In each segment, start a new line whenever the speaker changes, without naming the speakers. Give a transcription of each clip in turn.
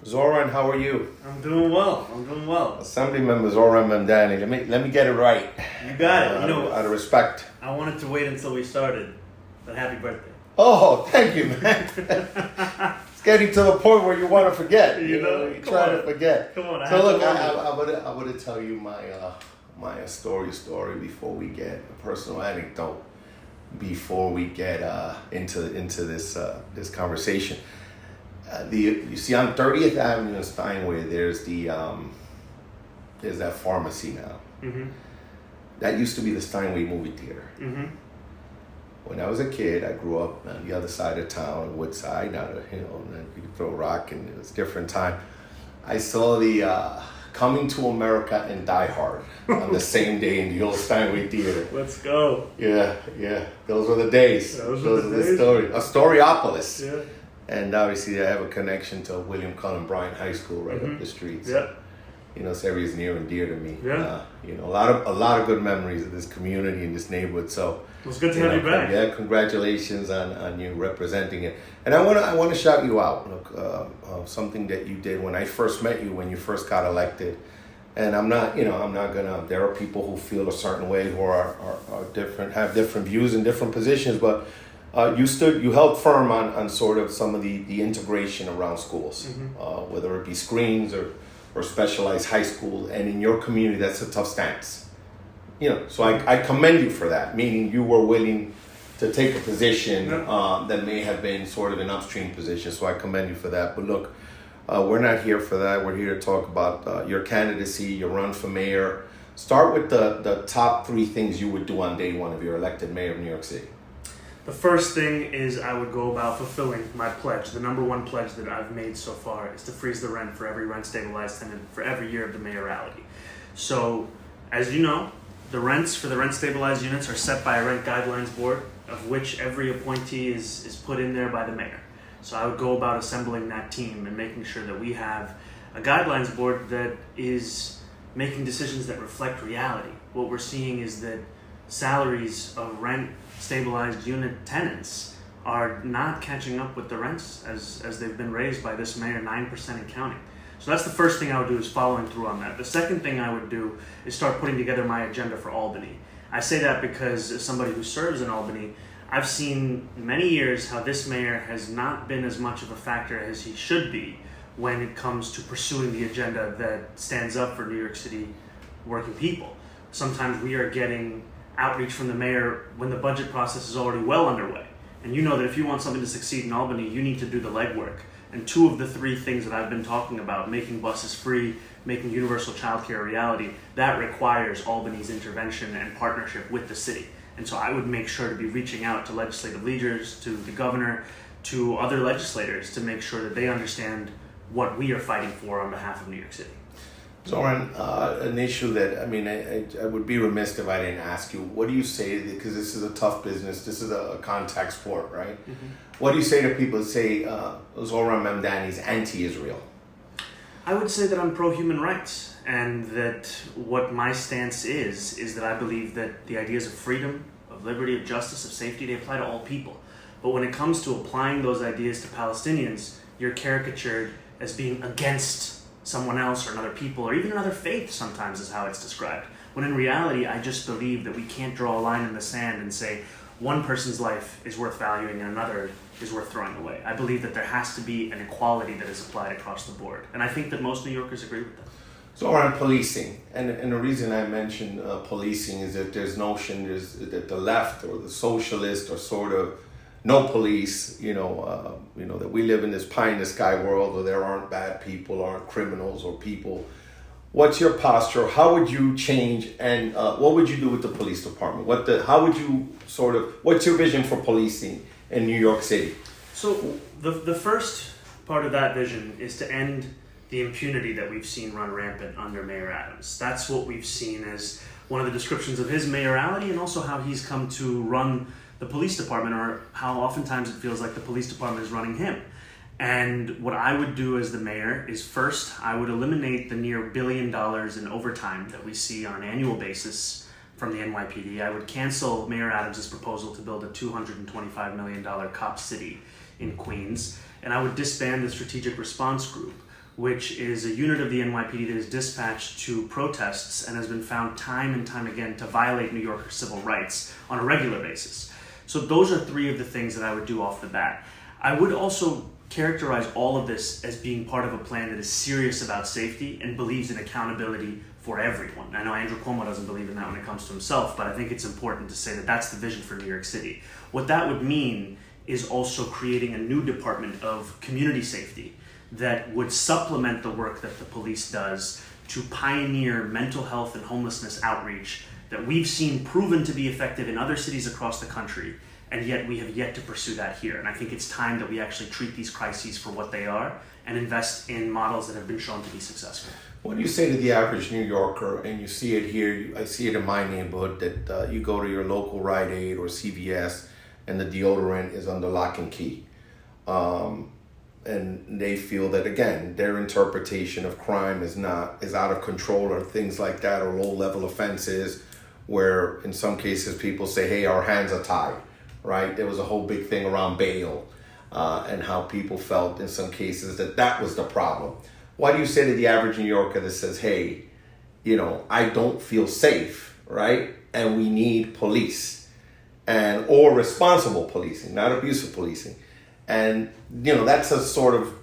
Zohran, how are you?
I'm doing well.
Assemblymember Zohran Mamdani. Let me get it right.
You got it.
Out of respect.
I wanted to wait until we started, but happy birthday.
Oh, thank you, man. It's getting to the point where you want to forget. You try to forget.
Come on.
So look, I'm gonna tell you my story before we get a personal anecdote. Before we get into this conversation. You see on 30th Avenue in Steinway, there's that pharmacy now.
Mm-hmm.
That used to be the Steinway movie theater.
Mm-hmm.
When I was a kid, I grew up on the other side of town, Woodside. Now, and you could throw a rock, and it was a different time. I saw the Coming to America and Die Hard on the same day in the old Steinway theater.
Let's go.
Yeah. Those were the days. Those are the story. A Storyopolis.
Yeah.
And obviously, I have a connection to William Cullen Bryant High School right up the street. So, this area is near and dear to me.
Yeah.
A lot of good memories of this community and this neighborhood. So
it was good to have you back.
Yeah, congratulations on you representing it. And I want to shout you out. Look, something that you did when I first met you, when you first got elected. And I'm not gonna. There are people who feel a certain way, who are different, have different views and different positions, but. You held firm on sort of some of the integration around schools, whether it be screens or specialized high school, and in your community, that's a tough stance. So I commend you for that, meaning you were willing to take a position that may have been sort of an upstream position, so I commend you for that. But look, we're not here for that. We're here to talk about your candidacy, your run for mayor. Start with the top 3 things you would do on day one if you're elected mayor of New York City.
The first thing is I would go about fulfilling my pledge. The number one pledge that I've made so far is to freeze the rent for every rent-stabilized tenant for every year of the mayoralty. So, as you know, the rents for the rent-stabilized units are set by a rent guidelines board, of which every appointee is put in there by the mayor. So I would go about assembling that team and making sure that we have a guidelines board that is making decisions that reflect reality. What we're seeing is that salaries of rent-stabilized unit tenants are not catching up with the rents as they've been raised by this mayor, 9% and counting. So that's the first thing I would do, is following through on that. The second thing I would do is start putting together my agenda for Albany. I say that because as somebody who serves in Albany, I've seen many years how this mayor has not been as much of a factor as he should be when it comes to pursuing the agenda that stands up for New York City working people. Sometimes we are getting outreach from the mayor when the budget process is already well underway. And you know that if you want something to succeed in Albany, you need to do the legwork. And 2 of the 3 things that I've been talking about, making buses free, making universal childcare a reality, that requires Albany's intervention and partnership with the city. And so I would make sure to be reaching out to legislative leaders, to the governor, to other legislators to make sure that they understand what we are fighting for on behalf of New York City.
Zohran, an issue that, I would be remiss if I didn't ask you, what do you say, because this is a tough business, this is a contact sport, right? Mm-hmm. What do you say to people that say Zohran Mamdani is anti-Israel?
I would say that I'm pro-human rights, and that what my stance is that I believe that the ideas of freedom, of liberty, of justice, of safety, they apply to all people. But when it comes to applying those ideas to Palestinians, you're caricatured as being against someone else or another people or even another faith sometimes is how it's described. When in reality, I just believe that we can't draw a line in the sand and say one person's life is worth valuing and another is worth throwing away. I believe that there has to be an equality that is applied across the board. And I think that most New Yorkers agree with that.
So around policing, and the reason I mentioned policing is that there's that the left or the socialist or sort of no police, that we live in this pie in the sky world where there aren't bad people, aren't criminals or people. What's your posture? How would you change, and what would you do with the police department? What's your vision for policing in New York City?
So the first part of that vision is to end the impunity that we've seen run rampant under Mayor Adams. That's what we've seen as one of the descriptions of his mayorality, and also how he's come to run the police department, or how oftentimes it feels like the police department is running him. And what I would do as the mayor is, first, I would eliminate the near $1 billion in overtime that we see on an annual basis from the NYPD. I would cancel Mayor Adams' proposal to build a $225 million cop city in Queens. And I would disband the strategic response group, which is a unit of the NYPD that is dispatched to protests and has been found time and time again to violate New Yorkers' civil rights on a regular basis. So those are three of the things that I would do off the bat. I would also characterize all of this as being part of a plan that is serious about safety and believes in accountability for everyone. I know Andrew Cuomo doesn't believe in that when it comes to himself, but I think it's important to say that that's the vision for New York City. What that would mean is also creating a new department of community safety that would supplement the work that the police does to pioneer mental health and homelessness outreach that we've seen proven to be effective in other cities across the country, and yet we have yet to pursue that here. And I think it's time that we actually treat these crises for what they are and invest in models that have been shown to be successful.
What do you say to the average New Yorker, and you see it here, I see it in my neighborhood, that you go to your local Rite Aid or CVS and the deodorant is under lock and key. And they feel that, again, their interpretation of crime is out of control, or things like that, or low-level offenses, where in some cases people say, hey, our hands are tied, right? There was a whole big thing around bail and how people felt in some cases that was the problem. Why do you say to the average New Yorker that says, hey, I don't feel safe, right? And we need police, or responsible policing, not abusive policing. And, that's a sort of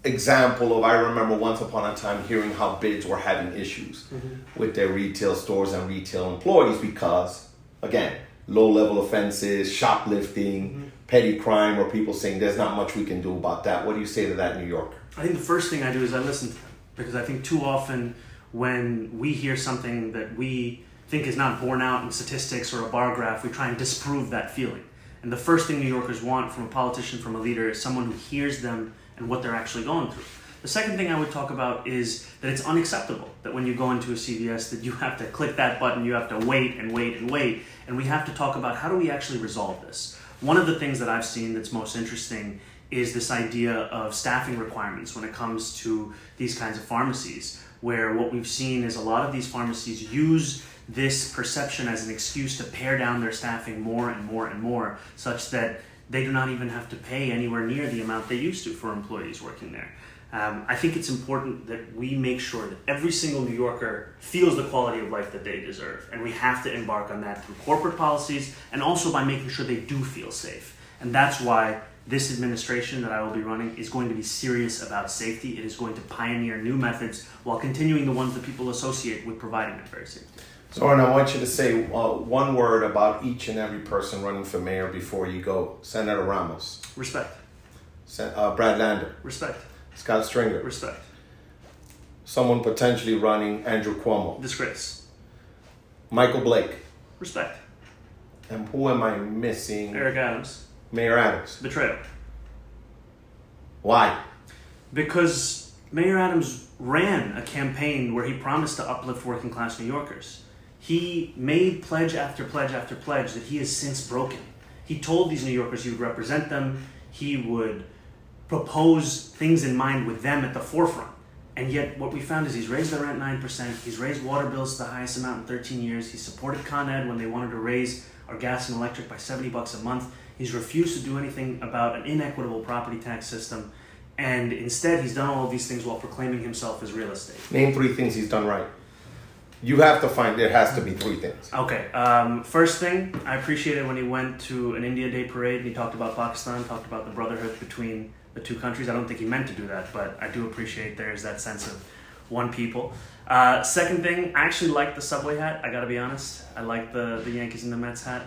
example of, I remember once upon a time hearing how bids were having issues with their retail stores and retail employees because, again, low-level offenses, shoplifting, petty crime, or people saying there's not much we can do about that. What do you say to that New Yorker?
I think the first thing I do is I listen to them, because I think too often when we hear something that we think is not borne out in statistics or a bar graph, we try and disprove that feeling. And the first thing New Yorkers want from a politician, from a leader, is someone who hears them and what they're actually going through. The second thing I would talk about is that it's unacceptable that when you go into a CVS that you have to click that button, you have to wait and wait and wait, and we have to talk about how do we actually resolve this. One of the things that I've seen that's most interesting is this idea of staffing requirements when it comes to these kinds of pharmacies, where what we've seen is a lot of these pharmacies use this perception as an excuse to pare down their staffing more and more and more, such that they do not even have to pay anywhere near the amount they used to for employees working there. I think it's important that we make sure that every single New Yorker feels the quality of life that they deserve, and we have to embark on that through corporate policies and also by making sure they do feel safe. And that's why this administration that I will be running is going to be serious about safety. It is going to pioneer new methods while continuing the ones that people associate with providing that very safety.
Zohran, I want you to say one word about each and every person running for mayor before you go. Senator Ramos.
Respect.
Brad Lander.
Respect.
Scott Stringer.
Respect.
Someone potentially running, Andrew Cuomo.
Disgrace.
Michael Blake.
Respect.
And who am I missing?
Eric Adams.
Mayor Adams.
Betrayal.
Why?
Because Mayor Adams ran a campaign where he promised to uplift working class New Yorkers. He made pledge after pledge after pledge that he has since broken. He told these New Yorkers he would represent them, he would propose things in mind with them at the forefront. And yet what we found is he's raised the rent 9%, he's raised water bills to the highest amount in 13 years, he supported Con Ed when they wanted to raise our gas and electric by $70 a month, he's refused to do anything about an inequitable property tax system, and instead he's done all of these things while proclaiming himself as real estate.
Name 3 things he's done right. You have to find, there has to be 3 things.
Okay, first thing, I appreciated when he went to an India Day parade and he talked about Pakistan, talked about the brotherhood between the two countries. I don't think he meant to do that, but I do appreciate there's that sense of one people. Second thing, I actually like the subway hat, I gotta be honest. I like the Yankees and the Mets hat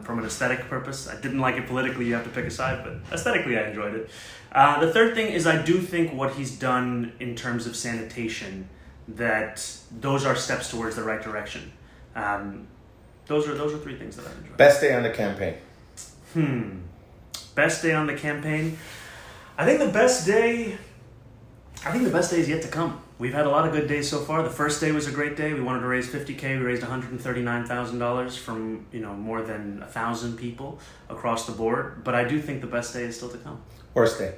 from an aesthetic purpose. I didn't like it politically, you have to pick a side, but aesthetically I enjoyed it. The third thing is I do think what he's done in terms of sanitation, that those are steps towards the right direction. Those are 3 things that I've enjoyed.
Best day on the campaign.
Best day on the campaign. I think the best day is yet to come. We've had a lot of good days so far. The first day was a great day. We wanted to raise $50K. We raised $139,000 from more than 1,000 people across the board. But I do think the best day is still to come.
Worst day.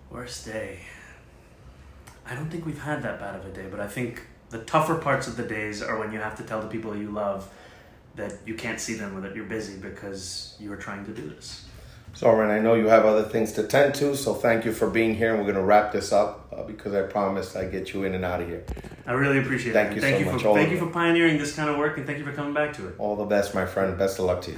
Worst day. I don't think we've had that bad of a day, but I think the tougher parts of the days are when you have to tell the people you love that you can't see them or that you're busy because you are trying to do this.
Zohran, I know you have other things to tend to, so thank you for being here, and we're going to wrap this up. because I promised I'd get you in and out of here.
I really appreciate it.
Thank you so much.
Thank you for pioneering this kind of work, and thank you for coming back to it.
All the best, my friend. Best of luck to you.